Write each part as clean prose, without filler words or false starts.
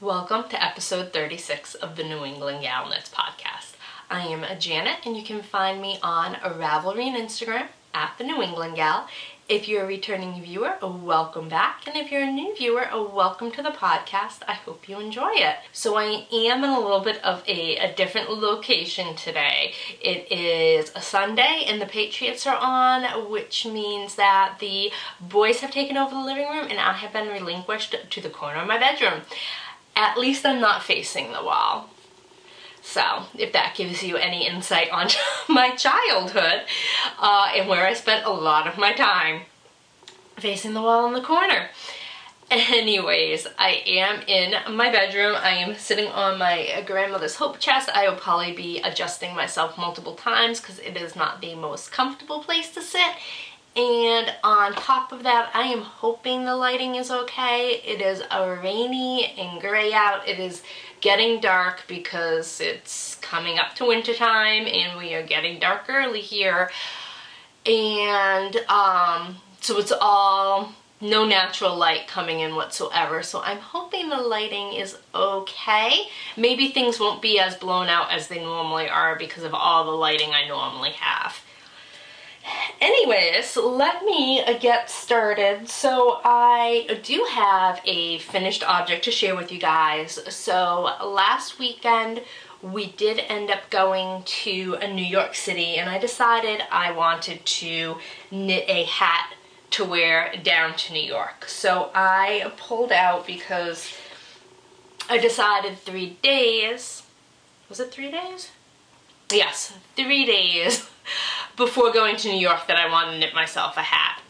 Welcome to episode 36 of the New England Gal Knits podcast. I am Janet, and you can find me on Ravelry and Instagram at the New England Gal. If you're a returning viewer, welcome back, and if you're a new viewer, welcome to the podcast. I hope you enjoy it. So I am in a little bit of a different location today. It is a Sunday, and the Patriots are on, which means that the boys have taken over the living room, and I have been relinquished to the corner of my bedroom. At least I'm not facing the wall. So, if that gives you any insight on my childhood and where I spent a lot of my time facing the wall in the corner. Anyways, I am in my bedroom. I am sitting on my grandmother's hope chest. I will probably be adjusting myself multiple times because it is not the most comfortable place to sit. And on top of that, I am hoping the lighting is okay. It is rainy and gray out. It is getting dark because it's coming up to winter time and we are getting dark early here. And so it's all no natural light coming in whatsoever. So I'm hoping the lighting is okay. Maybe things won't be as blown out as they normally are because of all the lighting I normally have. Anyways, let me get started. So I do have a finished object to share with you guys. So last weekend we did end up going to New York City, and I decided I wanted to knit a hat to wear down to New York. So I pulled out because I decided 3 days, was it 3 days? Yes, 3 days before going to New York that I wanted to knit myself a hat.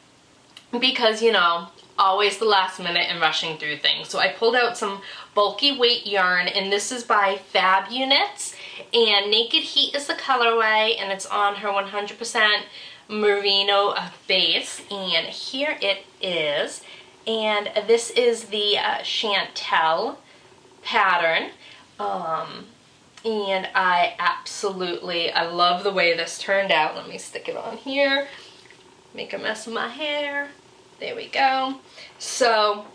Because, you know, always the last minute and rushing through things. So I pulled out some bulky weight yarn, and this is by Fab Units, and Naked Heat is the colorway, and it's on her 100% merino base, and here it is. And this is the Chantel pattern. And I love the way this turned out. Let me stick it on here, make a mess of my hair. There we go. So,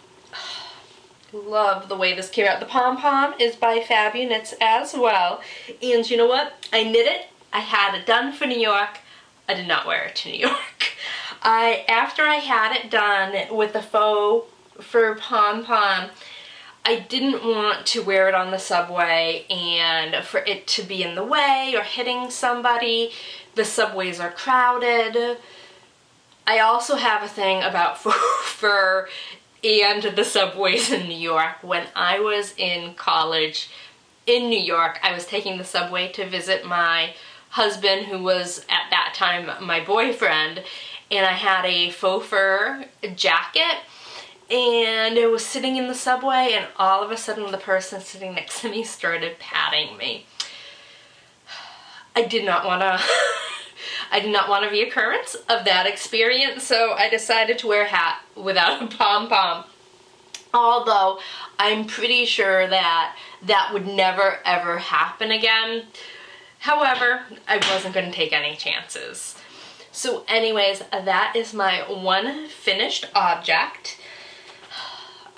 love the way this came out. The pom-pom is by Fab Units as well. And you know what? I knit it. I had it done for New York. I did not wear it to New York. After I had it done with the faux fur pom-pom, I didn't want to wear it on the subway and for it to be in the way or hitting somebody. The subways are crowded. I also have a thing about fur and the subways in New York. When I was in college in New York, I was taking the subway to visit my husband, who was at that time my boyfriend, and I had a faux fur jacket. And it was sitting in the subway, and all of a sudden the person sitting next to me started patting me. I did not want a reoccurrence of that experience, so I decided to wear a hat without a pom-pom. Although I'm pretty sure that would never ever happen again. However, I wasn't going to take any chances. So anyways, that is my one finished object.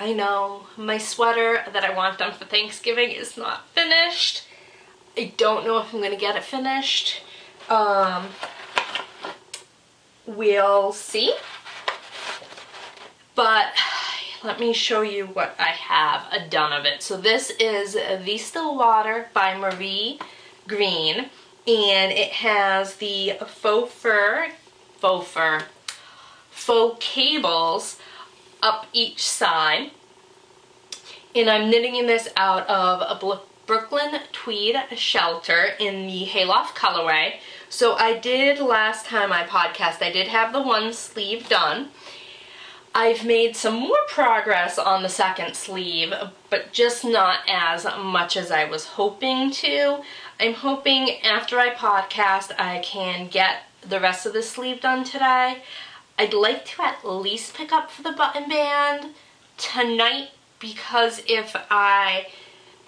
I know, my sweater that I want done for Thanksgiving is not finished. I don't know if I'm going to get it finished. We'll see. But let me show you what I have done of it. So this is the Stillwater by Marie Green, and it has the faux cables up each side, and I'm knitting this out of a Brooklyn Tweed Shelter in the Hayloft colorway. So I did, last time I podcast, I did have the one sleeve done. I've made some more progress on the second sleeve, but just not as much as I was hoping to. I'm hoping after I podcast I can get the rest of the sleeve done today. I'd like to at least pick up for the button band tonight, because if I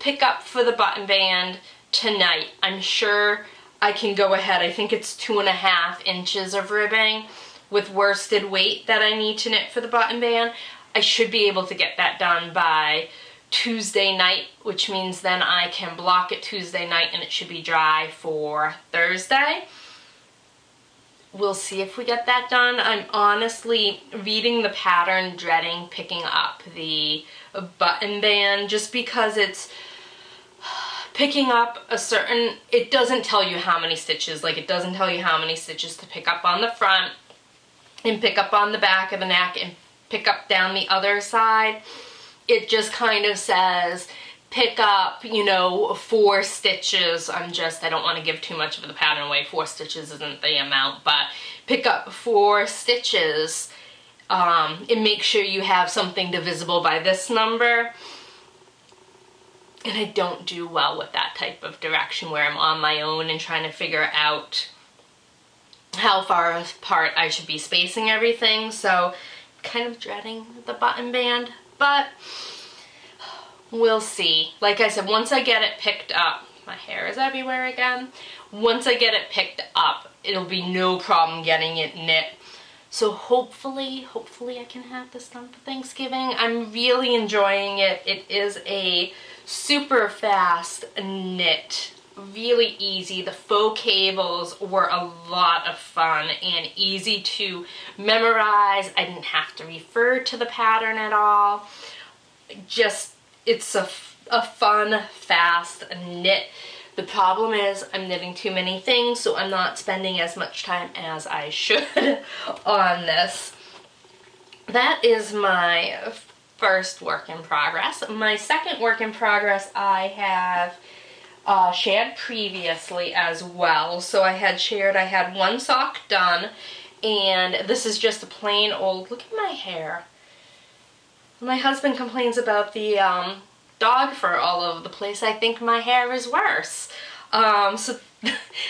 pick up for the button band tonight, I'm sure I can go ahead. I think it's 2.5 inches of ribbing with worsted weight that I need to knit for the button band. I should be able to get that done by Tuesday night, which means then I can block it Tuesday night and it should be dry for Thursday. We'll see if we get that done. I'm honestly reading the pattern, dreading picking up the button band, just because it's picking up a certain, it doesn't tell you how many stitches, like it doesn't tell you how many stitches to pick up on the front and pick up on the back of the neck and pick up down the other side. It just kind of says pick up, you know, 4 stitches. I don't want to give too much of the pattern away. 4 stitches isn't the amount, but pick up 4 stitches and make sure you have something divisible by this number. And I don't do well with that type of direction where I'm on my own and trying to figure out how far apart I should be spacing everything. So kind of dreading the button band, but we'll see. Like I said, once I get it picked up, my hair is everywhere again. Once I get it picked up, it'll be no problem getting it knit. So hopefully I can have this done for Thanksgiving. I'm really enjoying it. It is a super fast knit, really easy. The faux cables were a lot of fun and easy to memorize. I didn't have to refer to the pattern at all. Just, it's a fun, fast knit. The problem is I'm knitting too many things, so I'm not spending as much time as I should on this. That is my first work in progress. My second work in progress I have shared previously as well. So I had shared, I had one sock done, and this is just a plain old, look at my hair. My husband complains about the dog fur all over the place. I think my hair is worse. So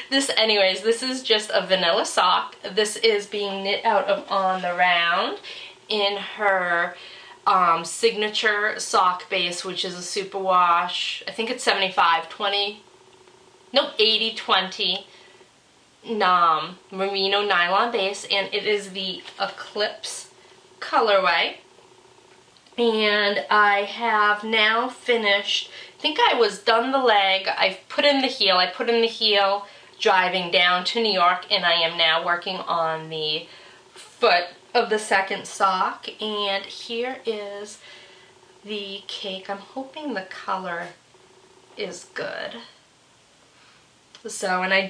this is just a vanilla sock. This is being knit out of On the Round in her signature sock base, which is a superwash. I think it's 80/20 merino nylon base, and it is the Eclipse colorway. And I have now finished, I think I was done the leg, I've put in the heel, I put in the heel driving down to New York, and I am now working on the foot of the second sock. And here is the cake. I'm hoping the color is good. So, and I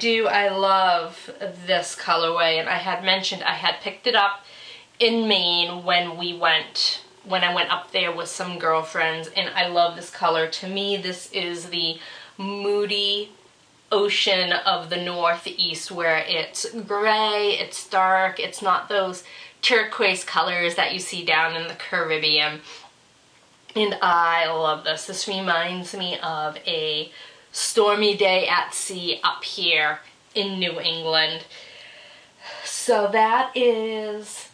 love this colorway, and I had mentioned I had picked it up in Maine when I went up there with some girlfriends, and I love this color. To me, this is the moody ocean of the Northeast, where it's gray, it's dark, it's not those turquoise colors that you see down in the Caribbean. And I love this. This reminds me of a stormy day at sea up here in New England. So that is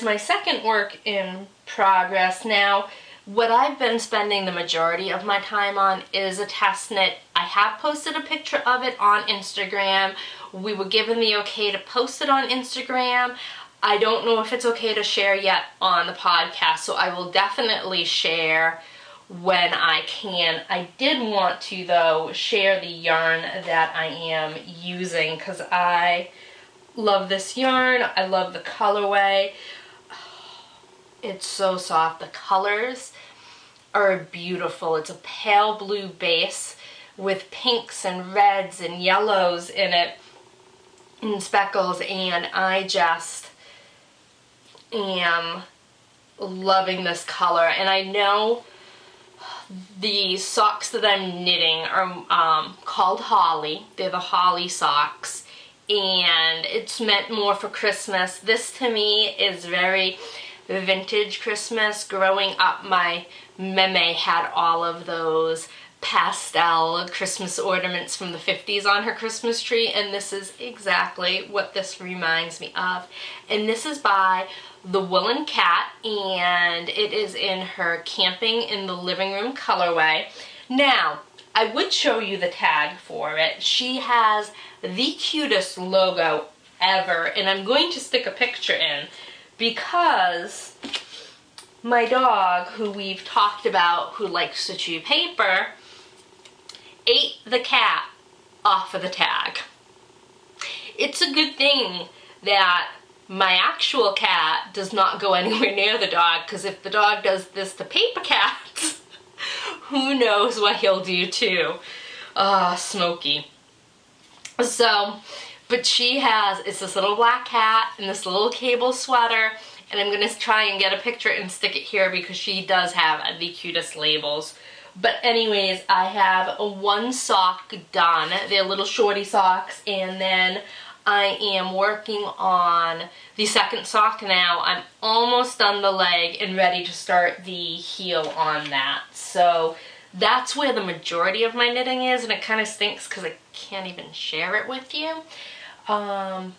my second work in progress. Now, what I've been spending the majority of my time on is a test knit. I have posted a picture of it on Instagram. We were given the okay to post it on Instagram. I don't know if it's okay to share yet on the podcast, so I will definitely share when I can. I did want to, though, share the yarn that I am using, because I love this yarn. I love the colorway. It's so soft. The colors are beautiful. It's a pale blue base with pinks and reds and yellows in it and speckles, and I just am loving this color. And I know the socks that I'm knitting are called Holly. They're the Holly socks, and it's meant more for Christmas. This to me is very vintage Christmas. Growing up, my meme had all of those pastel Christmas ornaments from the 50s on her Christmas tree, and this is exactly what this reminds me of. And this is by The Woolen Cat, and it is in her Camping in the Living Room colorway. Now, I would show you the tag for it. She has the cutest logo ever, and I'm going to stick a picture in because my dog, who we've talked about, who likes to chew paper, ate the cat off of the tag. It's a good thing that my actual cat does not go anywhere near the dog, because if the dog does this to paper cats, who knows what he'll do too. Smokey. So, but she has, it's this little black cat in this little cable sweater, and I'm gonna try and get a picture and stick it here because she does have the cutest labels. But anyways, I have one sock done. They're little shorty socks, and then I am working on the second sock now. I'm almost done the leg and ready to start the heel on that. So that's where the majority of my knitting is, and it kind of stinks because I can't even share it with you. But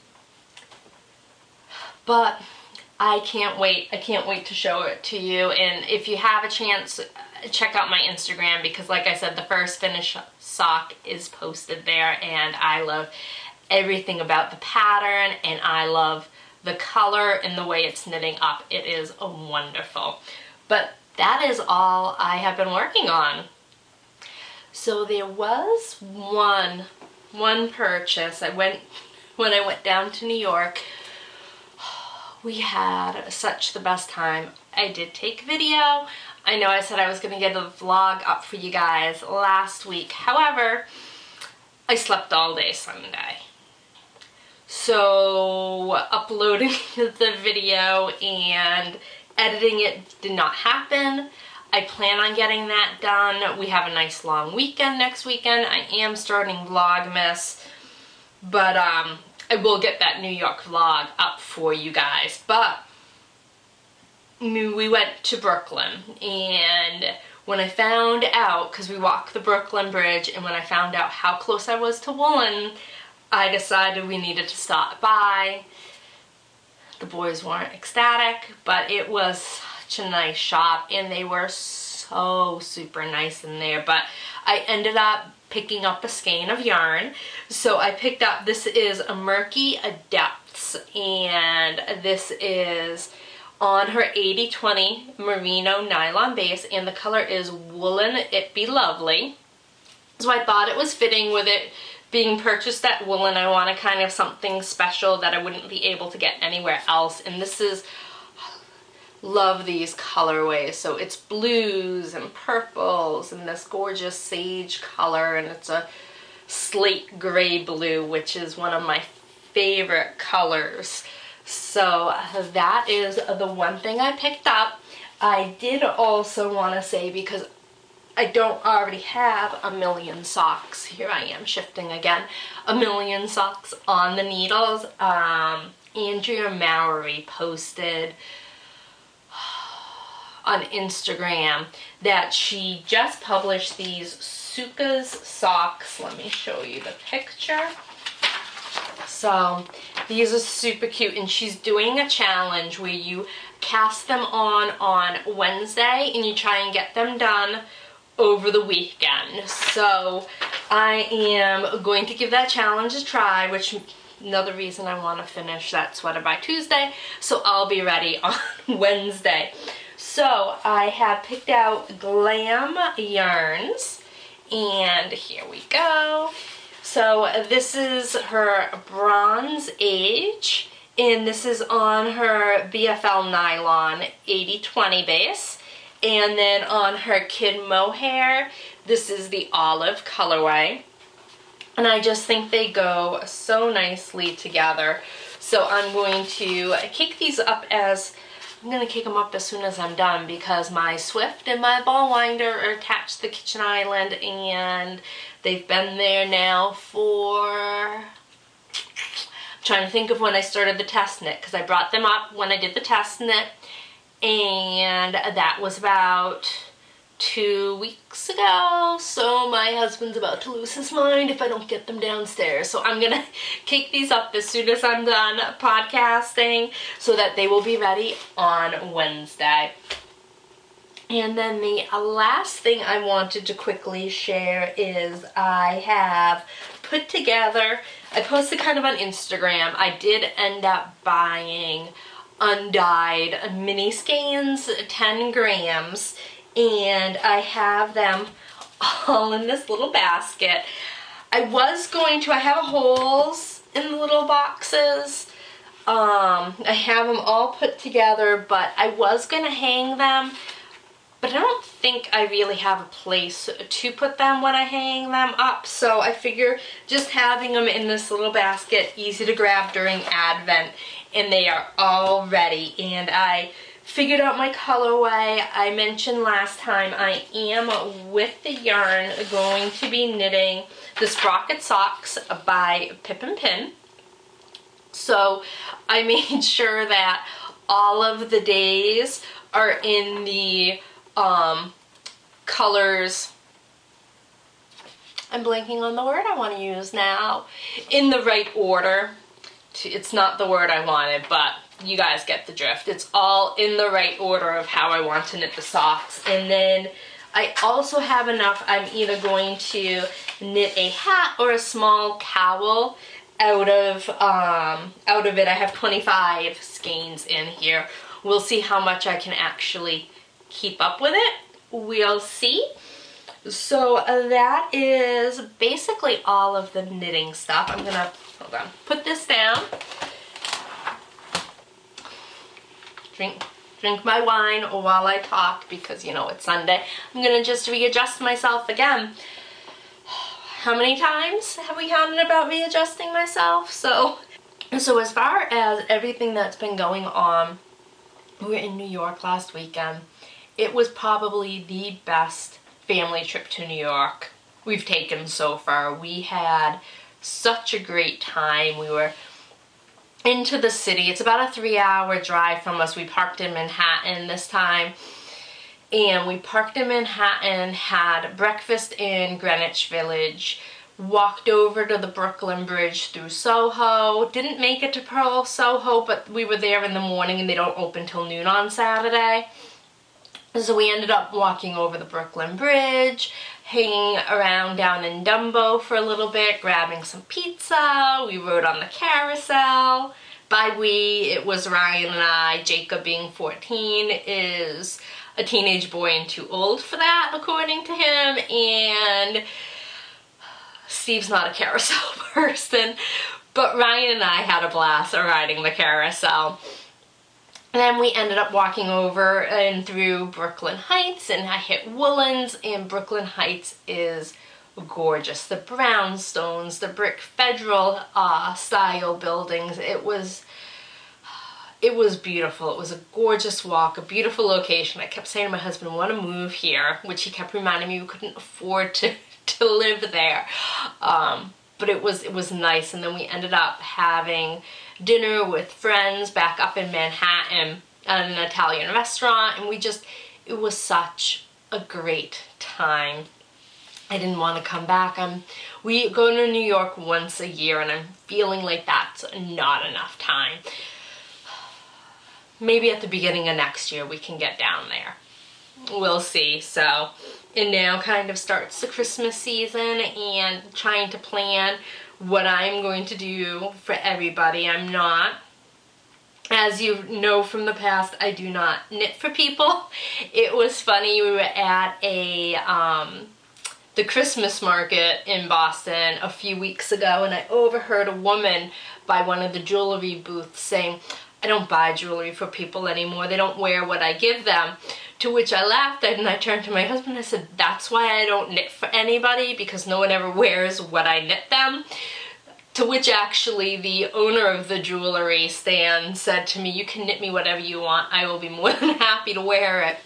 I can't wait. I can't wait to show it to you. And if you have a chance, check out my Instagram, because like I said, the first finished sock is posted there, and I love everything about the pattern, and I love the color and the way it's knitting up. It is wonderful. But that is all I have been working on. So there was one purchase. When I went down to New York, we had such the best time. I did take video. I know I said I was gonna get a vlog up for you guys last week. However, I slept all day Sunday. So uploading the video and editing it did not happen. I plan on getting that done. We have a nice long weekend next weekend. I am starting Vlogmas, but I will get that New York vlog up for you guys. But we went to Brooklyn, and when I found out, because we walked the Brooklyn Bridge, and when I found out how close I was to Woolen, I decided we needed to stop by. The boys weren't ecstatic, but it was such a nice shop, and they were so super nice in there. But I ended up picking up a skein of yarn. So I picked up, this is a Murky Depths, and this is on her 80/20 merino nylon base, and the color is Woolen It Be Lovely. So I thought it was fitting with it being purchased at Woolen. I wanted kind of something special that I wouldn't be able to get anywhere else, and this is, love these colorways. So it's blues and purples and this gorgeous sage color, and it's a slate gray blue, which is one of my favorite colors. So that is the one thing I picked up. I did also want to say, because I don't already have a million socks, here I am shifting again, a million socks on the needles. Andrea Mowry posted on Instagram that she just published these Suka's socks. Let me show you the picture. So these are super cute, and she's doing a challenge where you cast them on Wednesday and you try and get them done over the weekend. So I am going to give that challenge a try, which another reason I want to finish that sweater by Tuesday, so I'll be ready on Wednesday. So I have picked out Glam Yarns, and here we go. So this is her Bronze Age, and this is on her BFL Nylon 80/20 base. And then on her Kid Mohair, this is the Olive colorway. And I just think they go so nicely together. So I'm going to cake these up as, I'm going to cake them up as soon as I'm done, because my Swift and my ball winder are attached to the kitchen island, and they've been there now for, I'm trying to think of when I started the test knit, because I brought them up when I did the test knit, and that was about 2 weeks ago. So my husband's about to lose his mind if I don't get them downstairs. So I'm gonna cake these up as soon as I'm done podcasting, so that they will be ready on Wednesday. And then the last thing I wanted to quickly share is I have put together, I posted kind of on Instagram, I did end up buying undyed mini skeins, 10 grams, and I have them all in this little basket. I have holes in the little boxes. I have them all put together, but I was gonna hang them, but I don't think I really have a place to put them when I hang them up. So I figure just having them in this little basket, easy to grab during Advent, and they are all ready. And I figured out my colorway. I mentioned last time I am, with the yarn, going to be knitting the Sprocket Socks by Pip and Pin. So I made sure that all of the days are in the colors, I'm blanking on the word I want to use now, in the right order. It's not the word I wanted, but you guys get the drift. It's all in the right order of how I want to knit the socks. And then I also have enough, I'm either going to knit a hat or a small cowl out of it. I have 25 skeins in here. We'll see how much I can actually keep up with it. We'll see. So that is basically all of the knitting stuff. I'm gonna, hold on, put this down. Drink my wine while I talk because, you know, it's Sunday. I'm gonna just readjust myself again. How many times have we counted about readjusting myself? So as far as everything that's been going on, we were in New York last weekend. It was probably the best family trip to New York we've taken so far. We had such a great time. We were into the city. It's about a 3-hour drive from us. We parked in Manhattan this time. And we parked in Manhattan, had breakfast in Greenwich Village, walked over to the Brooklyn Bridge through Soho. Didn't make it to Pearl Soho, but we were there in the morning and they don't open till noon on Saturday. So we ended up walking over the Brooklyn Bridge, hanging around down in Dumbo for a little bit, grabbing some pizza. We rode on the carousel. By we, it was Ryan and I. Jacob, being 14, is a teenage boy and too old for that, according to him. And Steve's not a carousel person. But Ryan and I had a blast riding the carousel. And then we ended up walking over and through Brooklyn Heights, and I hit Woolens, and Brooklyn Heights is gorgeous. The brownstones, the brick federal style buildings. It was beautiful. It was a gorgeous walk, a beautiful location. I kept saying to my husband, I want to move here, which he kept reminding me we couldn't afford to live there. But it was nice. And then we ended up having dinner with friends back up in Manhattan at an Italian restaurant, and it was such a great time. I didn't want to come back. We go to New York once a year, and I'm feeling like that's not enough time. Maybe at the beginning of next year we can get down there. We'll see. So, and now kind of starts the Christmas season and trying to plan what I'm going to do for everybody. I'm not, as you know from the past, I do not knit for people. It was funny, we were at the Christmas market in Boston a few weeks ago, and I overheard a woman by one of the jewelry booths saying, I don't buy jewelry for people anymore. They don't wear what I give them. To which I laughed and I turned to my husband and I said, that's why I don't knit for anybody, because no one ever wears what I knit them. To which actually the owner of the jewelry stand said to me, you can knit me whatever you want. I will be more than happy to wear it.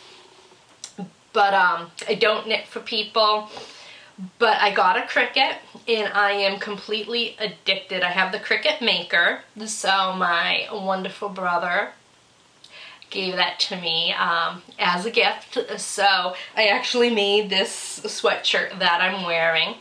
But I don't knit for people. But I got a Cricut, and I am completely addicted. I have the Cricut Maker, so my wonderful brother gave that to me as a gift. So I actually made this sweatshirt that I'm wearing.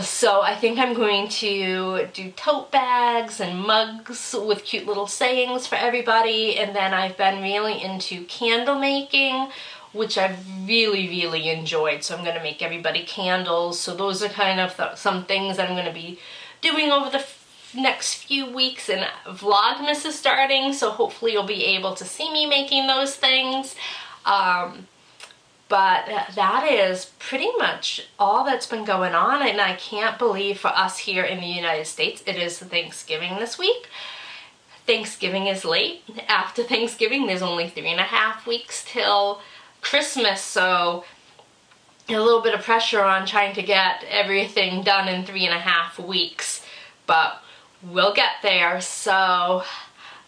So I think I'm going to do tote bags and mugs with cute little sayings for everybody. And then I've been really into candle making, which I've really enjoyed. So I'm going to make everybody candles. So those are kind of some things that I'm going to be doing over the next few weeks, and Vlogmas is starting, so hopefully you'll be able to see me making those things. But that is pretty much all that's been going on, and I can't believe for us here in the United States, it is Thanksgiving this week. Thanksgiving is late. After Thanksgiving, there's only 3.5 weeks till Christmas, so a little bit of pressure on trying to get everything done in 3.5 weeks, but we'll get there. So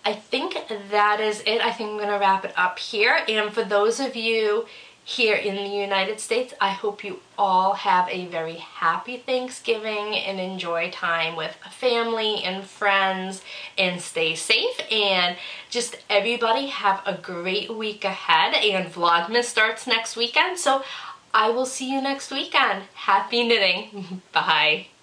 I think that is it. I think I'm gonna wrap it up here. And for those of you here in the United States, I hope you all have a very happy Thanksgiving and enjoy time with family and friends, and stay safe, and just everybody have a great week ahead. And Vlogmas starts next weekend, so I will see you next weekend. Happy knitting. Bye.